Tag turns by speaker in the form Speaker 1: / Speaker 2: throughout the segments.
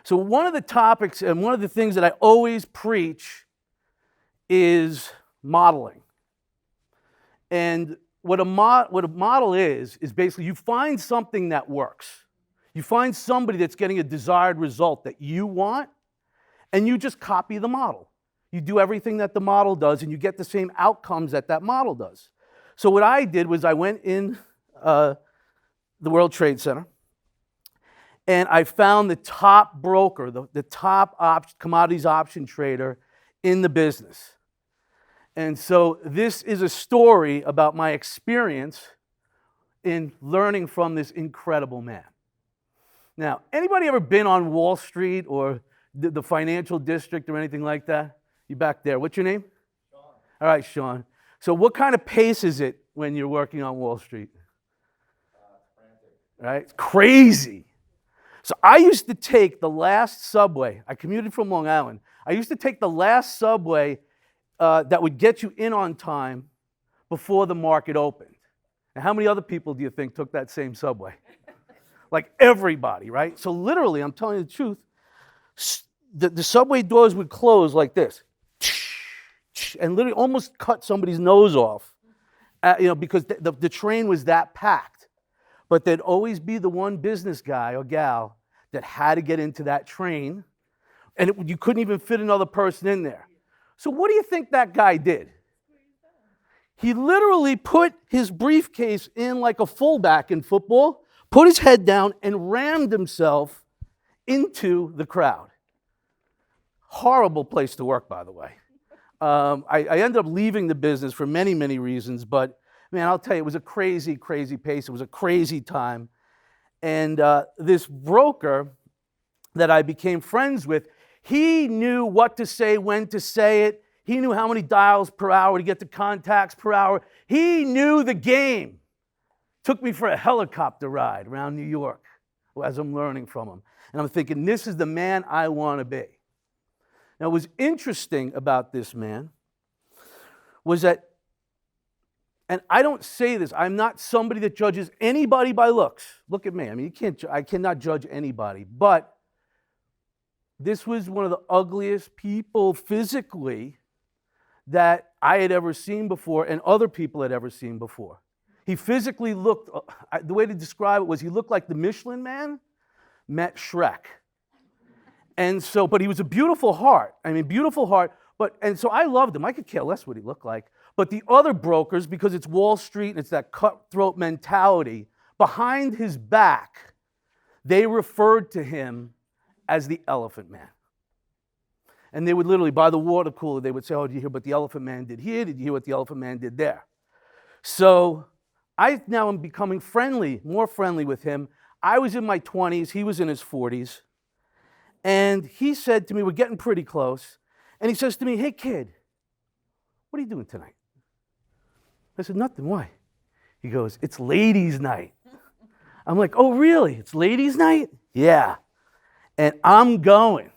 Speaker 1: So one of the topics and one of the things that I always preach is modeling. And what a model is basically you find something that works. You find somebody that's getting a desired result that you want, and you just copy the model. You do everything that the model does, and you get the same outcomes that that model does. So what I did was I went in the World Trade Center, and I found the top broker, the top commodities option trader in the business. And so this is a story about my experience in learning from this incredible man. Now, anybody ever been on Wall Street or the financial district or anything like that? You back there. What's your name? Sean. All right, Sean. So what kind of pace is it when you're working on Wall Street?
Speaker 2: Frantic.
Speaker 1: Right? It's crazy. So I used to take the last subway. I commuted from Long Island. I used to take the last subway that would get you in on time before the market opened. Now, how many other people do you think took that same subway? Like everybody, right? So literally, I'm telling you the truth, the subway doors would close like this, and literally almost cut somebody's nose off, because the train was that packed. But there'd always be the one business guy or gal that had to get into that train, and you couldn't even fit another person in there. So what do you think that guy did? He literally put his briefcase in like a fullback in football, put his head down, and rammed himself into the crowd. Horrible place to work, by the way. I ended up leaving the business for many, many reasons, but man, I'll tell you, it was a crazy, crazy pace. It was a crazy time. And this broker that I became friends with, he knew what to say, when to say it. He knew how many dials per hour to get to contacts per hour. He knew the game. Took me for a helicopter ride around New York as I'm learning from him. And I'm thinking, this is the man I want to be. Now, what was interesting about this man was that, and I don't say this, I'm not somebody that judges anybody by looks. Look at me. I mean, I cannot judge anybody. But this was one of the ugliest people physically that I had ever seen before and other people had ever seen before. He physically looked, the way to describe it was he looked like the Michelin Man met Shrek. And so, but he was a beautiful heart. I mean, beautiful heart. And so I loved him. I could care less what he looked like. But the other brokers, because it's Wall Street and it's that cutthroat mentality, behind his back, they referred to him as the Elephant Man. And they would literally, by the water cooler, they would say, oh, did you hear what the Elephant Man did here? Did you hear what the Elephant Man did there? So I now am becoming more friendly with him. I was in my 20s. He was in his 40s. And he said to me, we're getting pretty close. And he says to me, hey, kid, what are you doing tonight? I said, nothing. Why? He goes, it's ladies' night. I'm like, oh, really? It's ladies' night? Yeah. And I'm going.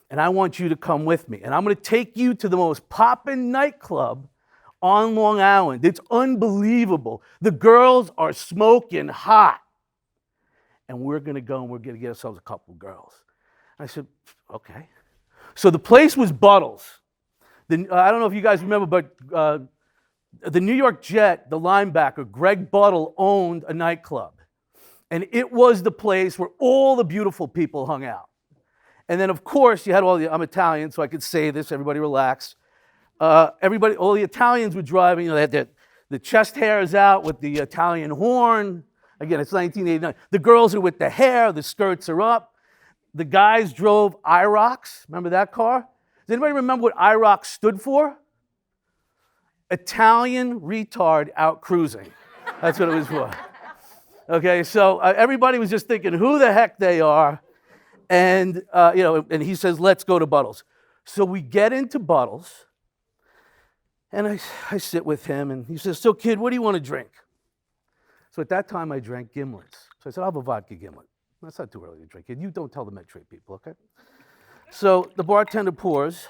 Speaker 1: And I want you to come with me. And I'm going to take you to the most poppin' nightclub on Long Island. It's unbelievable. The girls are smoking hot. And we're going to go and we're going to get ourselves a couple of girls. I said, okay. So the place was Buttles. I don't know if you guys remember, but the New York Jet, the linebacker, Greg Buttle, owned a nightclub. And it was the place where all the beautiful people hung out. And then, of course, you had I'm Italian, so I could say this, everybody relax. All the Italians were driving, they had the chest hairs out with the Italian horn. Again, it's 1989. The girls are with the hair, the skirts are up. The guys drove IROCs. Remember that car? Does anybody remember what IROC stood for? Italian retard out cruising. That's what it was for. Okay, so everybody was just thinking who the heck they are. And, and he says, let's go to Buttles. So we get into Buttles, and I sit with him, and he says, so kid, what do you want to drink? So at that time, I drank gimlets. So I said, I'll have a vodka gimlet. That's not too early to drink it. You don't tell the Medtrade people, okay? So the bartender pours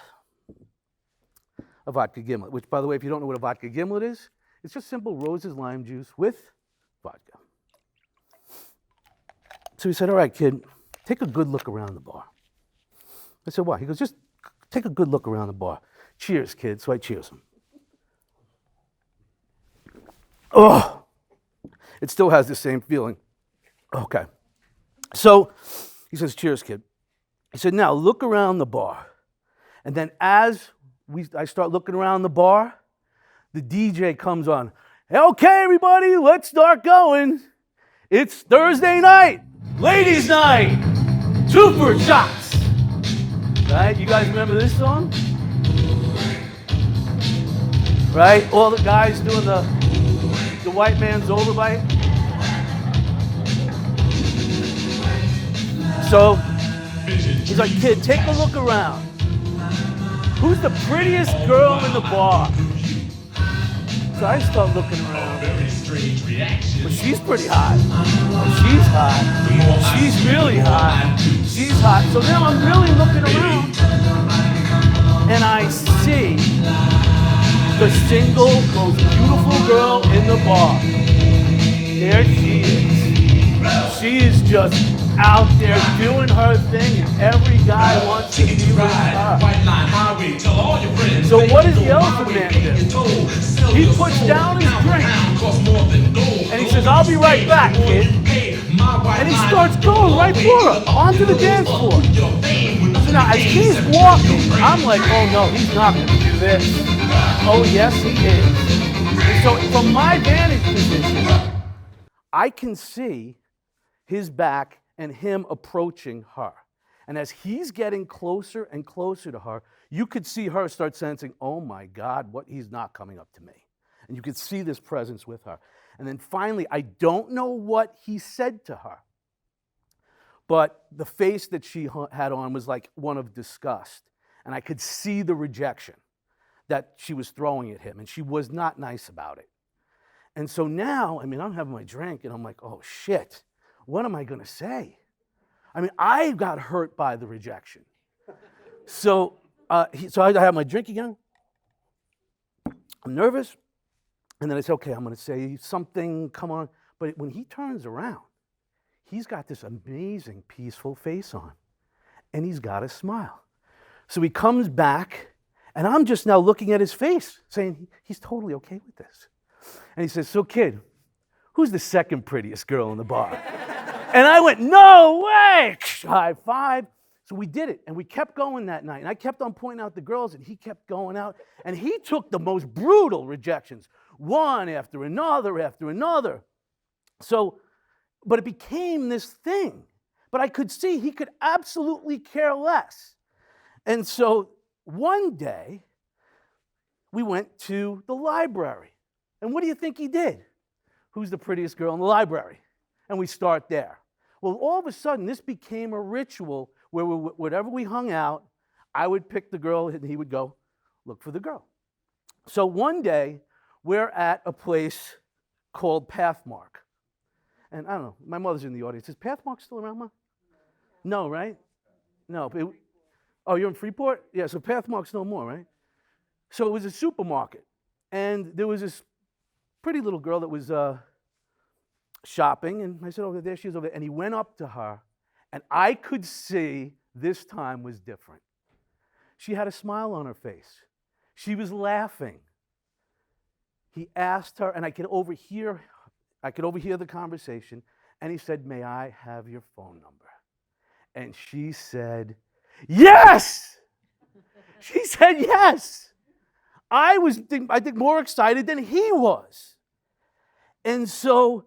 Speaker 1: a vodka gimlet, which, by the way, if you don't know what a vodka gimlet is, it's just simple Rose's lime juice with vodka. So he said, all right, kid, take a good look around the bar. I said, why? He goes, just take a good look around the bar. Cheers, kid. So I cheers him. Oh, it still has the same feeling. Okay. So he says, cheers, kid. He said, now look around the bar. And then as I start looking around the bar, the DJ comes on. Okay, everybody, let's start going. It's Thursday night, ladies' night, 2 for shots. Right? You guys remember this song? Right? All the guys doing the white man's overbite. So he's like, kid, take a look around. Who's the prettiest girl in the bar? So I start looking around. But she's pretty hot. She's hot. She's really hot. She's hot. So now I'm really looking around. And I see the single most beautiful girl in the bar. There she is. She is just out there doing her thing, and every guy wants to be with her. So what does the elephant man do? He puts down his drink, and he says, I'll be right back, kid. And he starts going right for her, onto the dance floor. So now, as he's walking, I'm like, oh no, he's not going to do this. Oh yes, he is. And so from my vantage position, I can see his back and him approaching her. And as he's getting closer and closer to her, you could see her start sensing, oh my God, what, he's not coming up to me. And you could see this presence with her. And then finally, I don't know what he said to her, but the face that she had on was like one of disgust. And I could see the rejection that she was throwing at him, and she was not nice about it. And so now, I'm having my drink, and I'm like, oh shit. What am I going to say? I got hurt by the rejection. So I have my drink again. I'm nervous. And then I say, okay, I'm going to say something, come on. But when he turns around, he's got this amazing, peaceful face on. And he's got a smile. So he comes back, and I'm just now looking at his face, saying, he's totally okay with this. And he says, so kid, who's the second prettiest girl in the bar? And I went, no way! High five. So we did it, and we kept going that night. And I kept on pointing out the girls, and he kept going out. And he took the most brutal rejections, one after another after another. So, but it became this thing. But I could see he could absolutely care less. And so one day, we went to the library. And what do you think he did? Who's the prettiest girl in the library? And we start there. Well, all of a sudden, this became a ritual where whenever we hung out, I would pick the girl, and he would go look for the girl. So one day, we're at a place called Pathmark. And I don't know, my mother's in the audience. Is Pathmark still around, Ma? No, right? No. Oh, you're in Freeport? Yeah, so Pathmark's no more, right? So it was a supermarket. And there was this pretty little girl that was shopping, and I said, oh, there she is over there. And he went up to her, and I could see this time was different. She had a smile on her face. She was laughing. He asked her, and I could overhear the conversation, and he said, may I have your phone number? And she said, yes! She said yes. I think more excited than he was. And so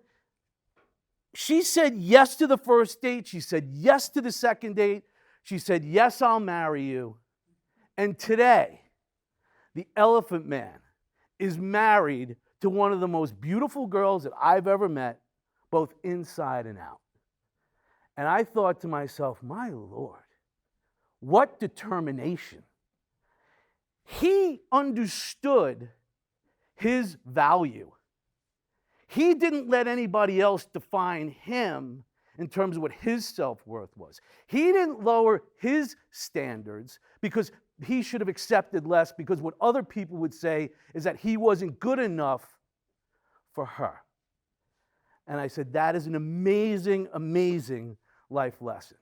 Speaker 1: she said yes to the first date. She said yes to the second date. She said, yes, I'll marry you. And today, the Elephant Man is married to one of the most beautiful girls that I've ever met, both inside and out. And I thought to myself, my Lord, what determination. He understood his value. He didn't let anybody else define him in terms of what his self-worth was. He didn't lower his standards because he should have accepted less, because what other people would say is that he wasn't good enough for her. And I said, that is an amazing, amazing life lesson.